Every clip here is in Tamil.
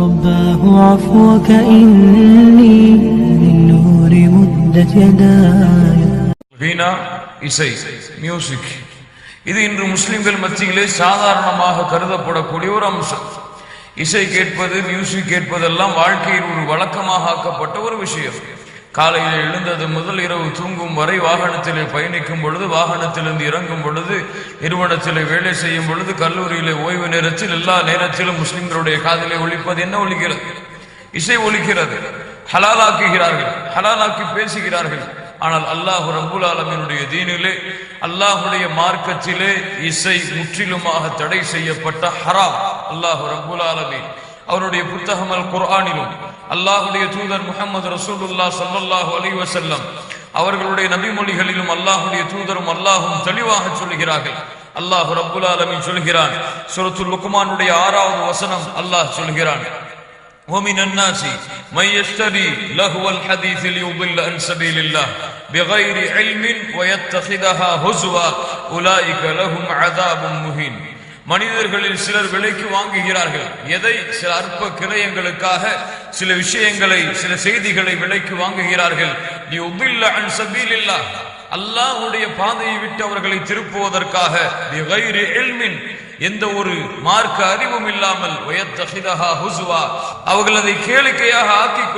رباه عفوك إني من نور مدت يداي. வீணா இசை மியூசிக் இது இன்று முஸ்லிம்கள் மத்தியிலே சாதாரணமாக கருதப்படக்கூடிய ஒரு அம்சம். இசை கேட்பது, மியூசிக் கேட்பதெல்லாம் வாழ்க்கையில் ஒரு வழக்கமாக ஆக்கப்பட்ட ஒரு விஷயம். காலையில் எழுந்தது முதல் இரவு தூங்கும் வரை, வாகனத்திலே பயணிக்கும் பொழுது, வாகனத்திலிருந்து இறங்கும் பொழுது, நிறுவனத்திலே வேலை செய்யும் பொழுது, கல்லூரியிலே ஓய்வு நேரத்தில், எல்லா நேரத்திலும் முஸ்லிம்களுடைய காதிலே ஒலிப்பது என்ன ஒலிக்கிறது? இசை ஒலிக்கிறது. ஹலாலாக்குகிறார்கள், ஹலாலாக்கி பேசுகிறார்கள். ஆனால் அல்லாஹ் ரப்புல் ஆலமீனுடைய தீனிலே, அல்லாஹுடைய மார்க்கத்திலே இசை முற்றிலுமாக தடை செய்யப்பட்ட ஹராம். அல்லாஹ் ரப்புல் ஆலமீன் அவருடைய புத்தகம் அல் குர்ஆனிலும், அல்லாஹுடைய தூதர் முஹம்மது ரசூலுல்லாஹ் ஸல்லல்லாஹு அலைஹி வஸல்லம் அவர்களுடைய நபிமொழிகளிலும் அல்லாஹுடைய தூதரும் அல்லாஹும் தெளிவாக சொல்கிறார்கள். அல்லாஹ் ரப்புல் ஆலமீன் சொல்கிறான், சூரத்துல் லுக்மானுடைய 6வது வசனம், அல்லாஹ் சொல்கிறான், وَمِنَ النَّاسِ مَن يَشْتَرِي لَهْوَ الْحَدِيثِ لِيُضِلَّ عَن سَبِيلِ اللَّهِ بِغَيْرِ عِلْمٍ وَيَتَّخِذَهَا هُزُوًا أُولَٰئِكَ لَهُمْ عَذَابٌ مُهِينٌ. மனிதர்களில் சிலர் விலைக்கு வாங்குகிறார்கள். எதை? சில அற்ப கிரயங்களுக்காக சில விஷயங்களை, சில செய்திகளை விலைக்கு வாங்குகிறார்கள். لِيُضِلَّ عَن سَبِيلِ اللَّهِ, அல்லாஹ்வுடைய பாதையை விட்டு அவர்களை திருப்புவதற்காக, بِغَيْرِ عِلْمٍ, எந்த ஒரு மார்க்க அறிவும் இல்லாமல், வயத்தஹிதஹா ஹுஸ்வா, அவர்கள் அதை கேளிக்கையாக ஆக்கிக்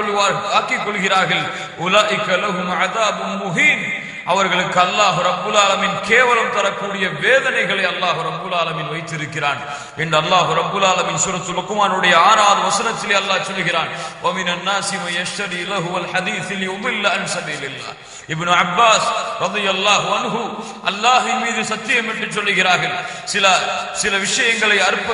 கொள்கிறார்கள். உலாயிக லஹும் அஸாபும் முஹீன், அவர்களுக்கு அல்லாஹ் ரப்புல் ஆலமீன் கேவலம் தரக்கூடிய வேதனைகளை அல்லாஹ் ரப்புல் ஆலமீன் வைத்திருக்கிறான் என்று அல்லாஹ் ரப்புல் ஆலமீன் சூரத்துல் லுக்மானுடைய 6வது வசனத்திலே அல்லாஹ் சொல்கிறான், வமினன் நாஸி மன் யஷ்தரி லஹுவல் ஹதீஸ் லியுதில்ல அன் சபீலில்லாஹ். இப்னு அப்பாஸ் ரலியல்லாஹு அன்ஹு அல்லாஹ்வின் மீது சத்தியம் என்று சொல்கிறார்கள், சில விஷயங்களை அற்ப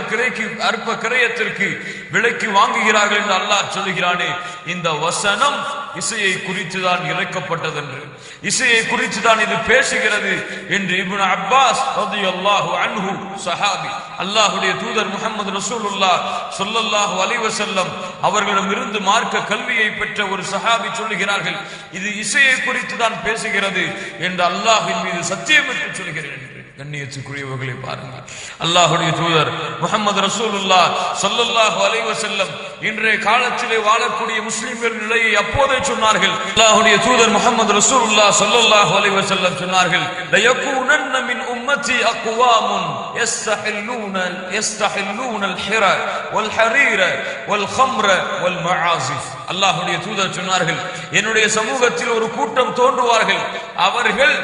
கிரயத்திற்கு விலைக்கு வாங்குகிறார்கள் என்று அல்லாஹ் சொல்கிறானே, இந்த வசனம் இசையை குறித்துதான் இறக்கப்பட்டது என்று, இசையை குறித்துதான் இது பேசுகிறது என்று இப்னு அப்பாஸ் ரலியல்லாஹு அன்ஹு சஹாபி, அல்லாஹ்வுடைய தூதர் முஹம்மது ரசூலுல்லாஹ் ஸல்லல்லாஹு அலைஹி வஸல்லம் அவர்களிடமிருந்து மார்க்க கல்வியை பெற்ற ஒரு சஹாபி சொல்லுகிறார்கள், இது இசையை குறித்து தான் பேசுகிறது என்று அல்லாஹ்வின் மீது சத்தியம் என்று சொல்கிறேன். கண்ணியத்துக்குரியவர்களை பாருங்கள், அல்லாஹ்வுடைய தூதர் முஹம்மது ரசூலுல்லாஹ் ஸல்லல்லாஹு அலைஹி வஸல்லம் இன்றைய காலத்திலே வாழக்கூடிய முஸ்லிம்கள் நிலையை அப்போதே சொன்னார்கள். அல்லாஹ்வுடைய தூதர் முஹம்மது ரசூலுல்லாஹ் ஸல்லல்லாஹு அலைஹி வஸல்லம் சொன்னார்கள், லயகூனன்ன மின் உம்மத்தி அக்வாமுன் யஸ்தஹில்லூன அல்-ஹிர வல் ஹரீர வல் ஹம்ர வல் மஆசிஃப். அல்லாஹ்வுடைய தூதர் சொன்னார்கள், என்னுடைய சமூகத்தில் ஒரு கூட்டம் தோன்றுவார்கள், அவர்கள்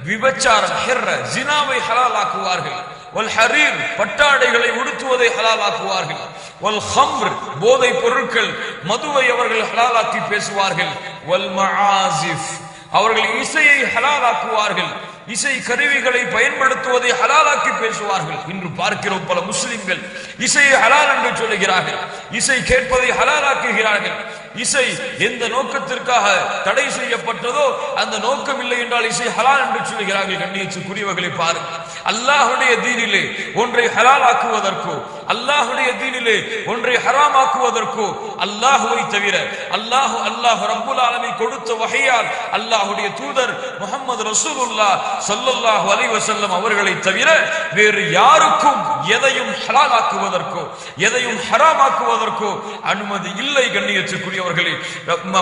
விபச்சாரம், ஹிர்ர, ஜினாவை ஹலாலாக்குவார்கள், வல் ஹரீர், பட்டாடைகளை உடுத்துவதை ஹலாலாக்குவார்கள், வல் ஹம்ர், போதை பொருட்கள், மதுவை அவர்கள் ஹலாலாக்கி பேசுவார்கள், வல் மஆசிஃப், அவர்கள் இசையை ஹலாலாக்குவார்கள், இசை கருவிகளை பயன்படுத்துவதை ஹலாலாக்கி பேசுவார்கள். இன்று பார்க்கிறோம், பல முஸ்லிம்கள் இசையை ஹலால் என்று சொல்லுகிறார்கள், இசை கேட்பதை ஹலாலாக்குகிறார்கள். இசை எந்த நோக்கத்திற்காக தடை செய்யப்பட்டதோ அந்த நோக்கம் இல்லை என்றால் இசை ஹலால் என்று சொல்லுகிறார்கள். கண்ணியத்துக்குரியவர்களை பாருங்கள், அல்லாஹ்வுடைய தீனிலே ஒன்றை ஹலாலாக்குவதற்கோ, அல்லாஹ்வுடைய தீனிலே ஒன்றை ஹராமாக்குவதற்கோ அல்லாஹ்வை தவிர, அல்லாஹ் ரப்புல் ஆலமீன் கொடுத்த வஹையால் அல்லாஹ்வுடைய தூதர் முஹம்மது ரசூலுல்லாஹ் ஸல்லல்லாஹு அலைஹி வஸல்லம் அவர்களை தவிர வேறு யாருக்கும் எதையும் ஹலாலாக்குவதற்கோ எதையும் ஹராமாக்குவதற்கோ அனுமதி இல்லை. கண்ணியத்துக்குரியவர்களே,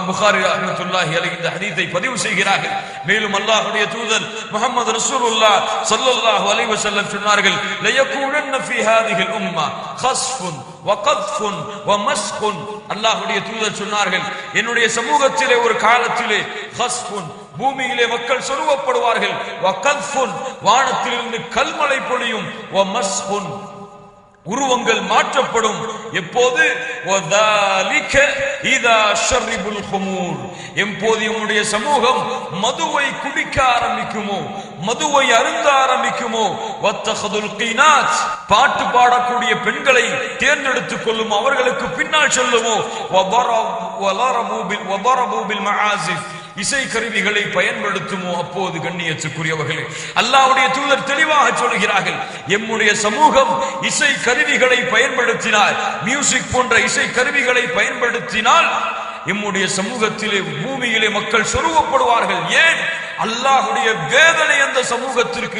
புகாரி ரஹ்மத்துல்லாஹி அலைஹி இந்த ஹதீஸை பதிவு செய்கிறார்கள். மேலும் அல்லாஹ்வுடைய தூதர் முஹம்மது ரசூலுல்லாஹ் ஸல்லல்லாஹு அலைஹி வஸல்லம் சொன்னார்கள், லயகூனன்ன ஃபீ ஹாதிஹில் உம்மah கஸ்ஃபுன் வகத்ஃபுன் வமஸ்குன். அல்லாஹ்வுடைய தூதர் சொன்னார்கள், என்னுடைய சமூகத்திலே ஒரு காலத்திலே கஸ்ஃபுன், பூமியிலே மக்கள் சொருவப்படுவார்கள், வகத்ஃபுன், வானத்திலிருந்து கல்மழை பொழியும், வமஸ்குன், உருவங்கள் மாற்றப்படும். எப்போது? வதாலிக இதா ஷர்ரிபுல் ஹுமூர், எப்போது நம்முடைய சமூகம் மதுவை குடிக்க ஆரம்பிக்குமோ, மதுவை அருந்த ஆரம்பிக்குமோ, வத்தஹதுல் கீனாத், பாட்டு பாடக்கூடிய பெண்களை தேர்ந்தெடுத்துக் கொள்ளும், அவர்களுக்கு பின்னால் சொல்லுமோ, வதரபு பில் மஆசிஃப், இசை கருவிகளை பயன்படுத்துமோ, அப்போது கண்ணியத்துக்குரியவர்களே அல்லாஹ்வுடைய தூதர் தெளிவாக சொல்கிறார்கள், எம்முடைய சமூகம் இசை கருவிகளை பயன்படுத்தினால், மியூசிக் போன்ற இசை கருவிகளை பயன்படுத்தினால் எம்முடைய சமூகத்திலே பூமியிலே மக்கள் சொருவப்படுவார்கள். ஏன்? அல்லாஹ்வுடைய வேதனை அந்த சமூகத்திற்கு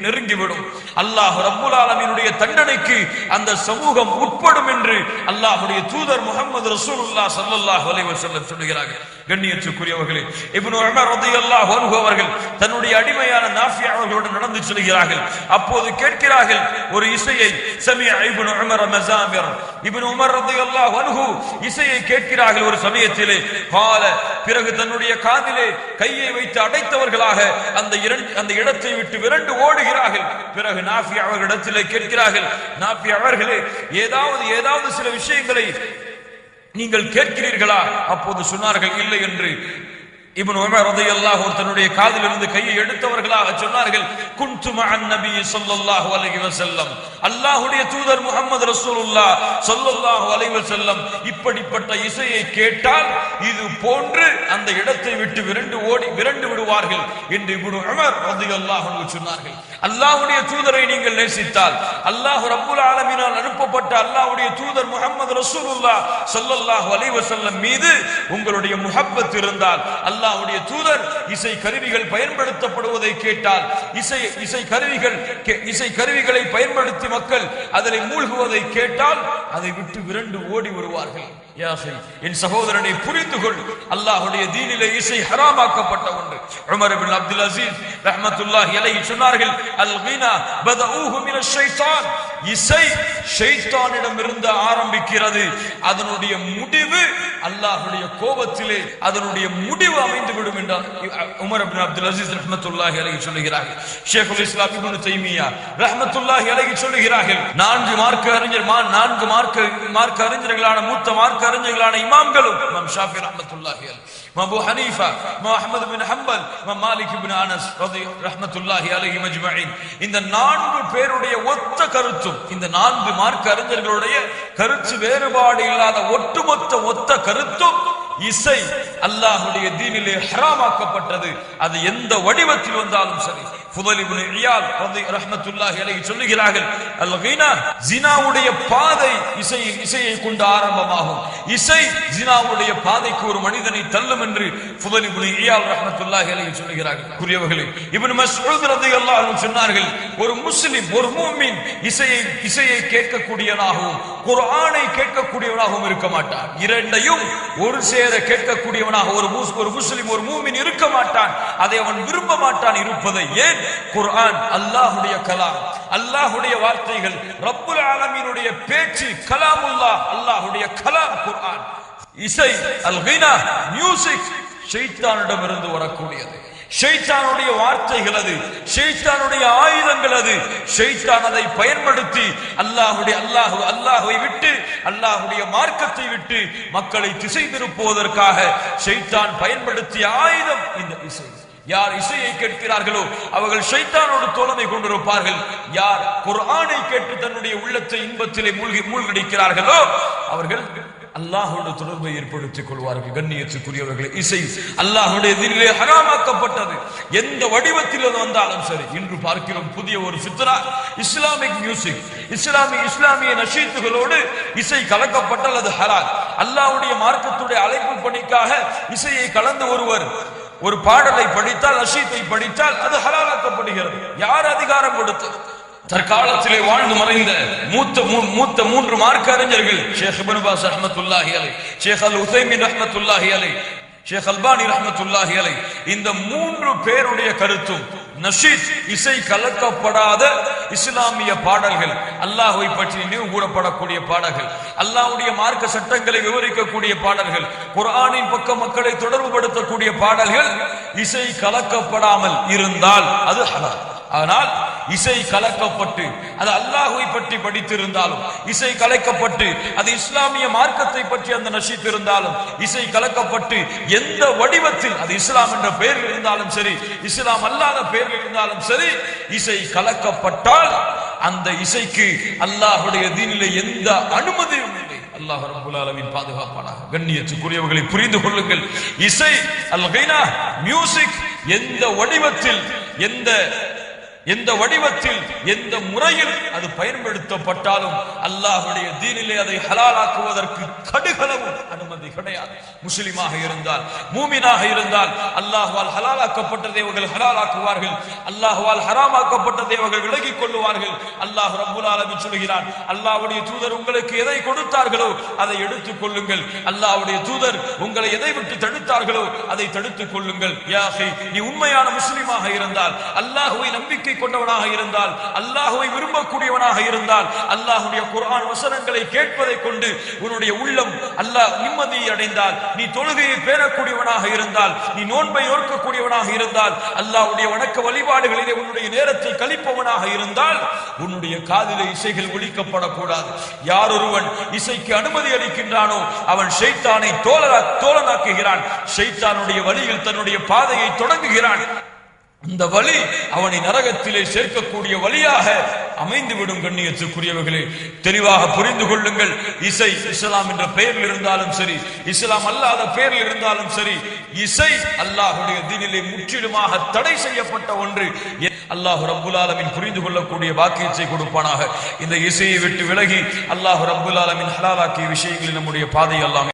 நெருங்கிவிடும். அல்லாஹ் ரப்புல் ஆலமீனுடைய தண்டனைக்கு அந்த சமூகம் உட்படும் என்று அல்லாஹ்வுடைய தூதர் முஹம்மது ரசூலுல்லாஹ் ஸல்லல்லாஹு அலைஹி வஸல்லம் சொல்கிறார்கள். கண்ணியத்துக்குரியவர்களே, இப்னு உமர் ரலியல்லாஹு அன்ஹு அவர்கள் தன்னுடைய அடிமையான நாஃபி அவர்களோடு நடந்து செல்கிறார்கள். அப்போது கேட்கிறார்கள் ஒரு இசையை. சமிஅ இப்னு உமர் மஸாமிர், இப்னு உமர் ரலியல்லாஹு அன்ஹு இசையை கேட்கிறார்கள் ஒரு சமயத்திலே. கால, பிறகு தன்னுடைய காதிலே கையை வைத்து அடைத்தவர்களாக அந்த இடத்தை விட்டு விரண்டு ஓடுகிறார்கள். பிறகு நாஃபி அவர்களிடத்திலே கேட்கிறார்கள், நாஃபி அவர்களே, ஏதாவது சில விஷயங்களை நீங்கள் கேட்கிறீர்களா? அப்போது சொன்னார்கள் இல்லை என்று. இப்னு உமர் ரலியல்லாஹு தன்னுடைய காதிலிருந்து கையை எடுத்தவர்களாக சொன்னார்கள், குன்து மஅன் நபி ஸல்லல்லாஹு அலைஹி வஸல்லம், அல்லாஹ்வுடைய தூதர் முஹம்மது ரசூலுல்லாஹ் ஸல்லல்லாஹு அலைஹி வஸல்லம் இப்படிப்பட்ட இசையை கேட்டால் இது போன்று அந்த இடத்தை விட்டு விரண்டு விடுவார்கள் என்று இப்னு உமர் ரலியல்லாஹு அன்ஹு சொன்னார்கள். அல்லாஹ்வுடைய தூதரை நீங்கள் நேசித்தால், அல்லாஹ் ரப்புல் ஆலமீனால் அனுப்பப்பட்ட அல்லாஹ்வுடைய தூதர் முஹம்மது ரசூலுல்லாஹ் ஸல்லல்லாஹு அலைஹி வஸல்லம் மீது உங்களுடைய முஹப்பத் இருந்தால், அல்லாஹ்வுடைய தூதர் இசை கருவிகள் பயன்படுத்தப்படுவதை கேட்டால், இசை கருவிகளை பயன்படுத்தி மக்கள் அதில் மூழ்குவதை கேட்டால் அதை விட்டு விரண்டு ஓடி வருவார்கள். என் சகோதரனை புரிந்து கொள், அல்லாஹ்வுடைய தீனிலே இசை ஹராமாக்கப்பட்ட ஒன்று. உமர் இப்னு அப்துல் அசீஸ் ரஹ்மத்துல்லாஹி அலைஹி சொன்னார்கள், அல் கினா பதஊஹு மினஷ் ஷைத்தான், இசை ஷைத்தானிடம் இருந்து ஆரம்பிக்கிறது, அதனுடைய முடிவு அல்லாஹ்வுடைய கோபத்திலே அதனுடைய முடிவு அமைந்துவிடும் என்றார் உமர் இப்னு அப்துல் அசீஸ் ரஹ்மத்துல்லாஹி அலைஹி சொல்கிறார்கள். ஷேகுல் இஸ்லாம் இப்னு தைமியா ரஹ்மத்துல்லாஹி அலைஹி சொல்கிறார்கள், நான்கு மார்க்க அறிஞர்களான மூத்த மார்க்க அறிஞர்களான இமாம்களும், இமாம் ஷாஃபி ரஹ்மத்துல்லாஹி அலைஹி, அபூ ஹனீஃபா, அஹ்மத் பின் ஹம்பல், மாலிக் பின் அனஸ் ரஹ்மத்துல்லாஹி அலைஹி மஜ்மஈன், இந்த நான்கு பேருடைய ஒத்த கருத்தும், இந்த நான்கு மார்க்க அறிஞர்களுடைய கருத்து வேறுபாடு இல்லாத ஒட்டுமொத்த கருத்தும், இசை அல்லாஹ்வுடைய தீனிலே ஹராமாக்கப்பட்டது. அது எந்த வடிவத்தில் வந்தாலும் சரி. ஃபுதைல் இப்னு இயால் ரஹ்மத்துல்லாஹி அலைஹி சொல்லுகிறார்கள், அல் கினா ஜினாவுடைய பாதை இசையை கொண்டு ஆரம்பமாகும். இசை ஜினாவுடைய பாதைக்கு ஒரு மனிதனை தள்ளும் என்று ஃபுதைல் இப்னு இயால் ரஹ்மத்துல்லாஹி அலைஹி சொல்லுகிறார்கள். புரியவர்களே, இப்னு மஸ்ஊத் ரலியல்லாஹு அன்ஹு சொன்னார்கள், ஒரு முஸ்லிம், ஒரு மூமின் இசையை கேட்கக்கூடியவனாகவும் குர்ஆனை கேட்கக்கூடியவனாகவும் இருக்க மாட்டான். இரண்டையும் ஒரு சேர கேட்கக்கூடியவனாக ஒரு முஸ்லிம், ஒரு மூமின் இருக்க மாட்டான். அதை அவன் விரும்ப மாட்டான் இருப்பதை. ஏன்? குர்ஆன் அல்லாஹ்வுடைய கலாம், அல்லாஹ்வுடைய வார்த்தைகள், ரப்புல் ஆலமீனுடைய பேச்சு, கலாமுல்லாஹ், அல்லாஹ்வுடைய கலாம் குர்ஆன். இசை, அல் கினா, மியூசிக் ஷைத்தானிடமிருந்து வரக்கூடியது. ஷைத்தானுடைய வார்த்தைகள் அது, ஷைத்தானுடைய ஆயுதங்கள் அது. ஷைத்தான் அதை பயன்படுத்தி அல்லாஹ்வை விட்டு, அல்லாஹ்வுடைய மார்க்கத்தை விட்டு மக்களை திசை திருப்புவதற்காக ஷைத்தான் பயன்படுத்திய ஆயுதம் இந்த இசை. யார் இசையை கேட்கிறார்களோ அவர்கள் ஷைத்தானோடு தோழமை கொண்டிருப்பார்கள். யார் குர்ஆனை கேட்டு தன்னுடைய உள்ளத்தை இன்பத்திலே மூழ்கடிக்கிறார்களோ அவர்கள் அல்லாஹ்வோடு தொடர்பை ஏற்படுத்திக் கொள்வார்கள். கண்ணியத்துக்குரியவர்களே, இசை அல்லாஹ்வுடைய தீனிலே ஹராமாக்கப்பட்டது. எந்த வடிவத்தில் வந்தாலும் சரி. இன்று பார்க்கிறோம் புதிய ஒரு ஃபித்னா, இஸ்லாமிக் மியூசிக், இஸ்லாமிய நஷீத்துகளோடு இசை கலக்கப்பட்டால் அது ஹலால். அல்லாஹ்வுடைய மார்க்கத்துடைய அழைப்பு பணிக்காக இசையை கலந்து ஒரு பாடலை படித்தால், நஷீத்தை படித்தால் அது ஹலாலாக்கப்படுகிறது. யார் அதிகாரம் கொடுத்து? தற்காலத்திலே வாழ்ந்து மறைந்த மூத்த மூன்று மார்க்க அறிஞர்கள், ஷேக் இப்னு பாஸ் ரஹ்மத்துல்லாஹி அலைஹி, ஷேக் அல் உஸைமீன் ரஹ்மத்துல்லாஹி அலைஹி, ஷேக் அல்பானி ரஹ்மத்துல்லாஹி அலைஹி, இந்த மூன்று பேருடைய கருத்தும் நஷீத், இசை கலக்கப்படாத இஸ்லாமிய பாடல்கள், அல்லாஹ்வை பற்றி நினைவு கூறப்படக்கூடிய பாடல்கள், அல்லாஹ்வுடைய மார்க்க சட்டங்களை விவரிக்கக்கூடிய பாடல்கள், குர்ஆனின் பக்கம் மக்களை தொடர்புபடுத்தக்கூடிய பாடல்கள் இசை கலக்கப்படாமல் இருந்தால் அது ஹலால். ஆனால் இசை கலக்கப்பட்டு அது அல்லாஹ்வை பற்றி படித்திருந்தாலும், இசை கலக்கப்பட்டு அது இஸ்லாமிய மார்க்கத்தை பற்றி அந்த நஷீத் இருந்தாலும், இசை கலக்கப்பட்டு எந்த வடிவத்தில் அது இஸ்லாம் என்ற பெயரில் இருந்தாலும் சரி, இஸ்லாம் அல்லாத பெயரில் இருந்தாலும் சரி, இசை கலக்கப்பட்டால் அந்த இசைக்கு அல்லாஹ்வுடைய தீனிலே எந்த அனுமதியும் இல்லை. அல்லாஹ் ரப்பல் ஆலமீன் பாதுகாப்பானாக. கண்ணியத்துக்குரியவர்களை புரிந்து கொள்ளுங்கள். இசை, அல் கினா, மியூசிக் எந்த வடிவத்தில், எந்த எந்த வடிவத்தில் எந்த முறையில் அது பயன்படுத்தப்பட்டாலும் அல்லாஹ்வுடைய தீனிலே அதை ஹலாலாக்குவதற்கு கடுகளவும் அனுமதி கிடையாது. முஸ்லிமாக இருந்தால், மூமினாக இருந்தால் அல்லாஹ்வால் ஹலாலாக்கப்பட்டதை அவர்கள் ஹலாலாக்குவார்கள், அல்லாஹ்வால் ஹராமாக்கப்பட்டதை அவர்கள் விலகிக் கொள்ளுவார்கள். அல்லாஹ் ரப்பல் ஆலமீன் சொல்கிறான், அல்லாஹ்வுடைய தூதர் உங்களுக்கு எதை கொடுத்தார்களோ அதை எடுத்துக் கொள்ளுங்கள், அல்லாஹ்வுடைய தூதர் உங்களை எதை விட்டு தடுத்தார்களோ அதை தடுத்துக் கொள்ளுங்கள். யா அஹி, நீ உண்மையான முஸ்லிமாக இருந்தால், அல்லாஹ்வை நம்பிக்கை கொண்டவனாக இருந்தால், அல்லாஹ்வை விரும்பக்கூடியவனாக இருந்தால், அல்லாஹ்வுடைய குர்ஆன் வசனங்களை கேட்பதை கொண்டு உன்னுடைய உள்ளம் அல்லாஹ் நிம்மதியை அடைந்தால், நீ தொழுகையை பேணக்கூடியவனாக இருந்தால், நீ நோன்பை நோக்கக்கூடியவனாக இருந்தால், அல்லாஹ்வுடைய வணக்க வழிபாடுகளிலே உன்னுடைய நேரத்தை கழிப்பவனாக இருந்தால், உன்னுடைய காதிலே இசைகள் ஒலிக்கப்படக்கூடாது. யார் ஒருவன் இசைக்கு அனுமதி அளிக்கின்றானோ அவன் ஷைத்தானை தோழனாக்குகிறான், ஷைத்தானுடைய வழியில் தன்னுடைய பாதையை தொடங்குகிறான். இந்த வழி அவனை நரகத்திலே சேர்க்கக்கூடிய வழியாக அமைந்துவிடும். கண்ணியத்துக்குரியவர்களே, தெளிவாக புரிந்து கொள்ளுங்கள். இசை இஸ்லாம் என்ற பெயரில் இருந்தாலும் சரி, இஸ்லாம் அல்லாத பெயரில் இருந்தாலும் சரி, இசை அல்லாஹ்வுடைய தீனிலே முற்றிலுமாக தடை செய்யப்பட்ட ஒன்று. அல்லாஹ் ரப்புல் ஆலமீன் புரிந்து கொள்ளக்கூடிய பாக்கியத்தை கொடுப்பானாக. இந்த இசையை விட்டு விலகி அல்லாஹ் ரப்புல் ஆலமீன் ஹலாலாக்கிய விஷயங்களில் நம்முடைய பாதை எல்லாம்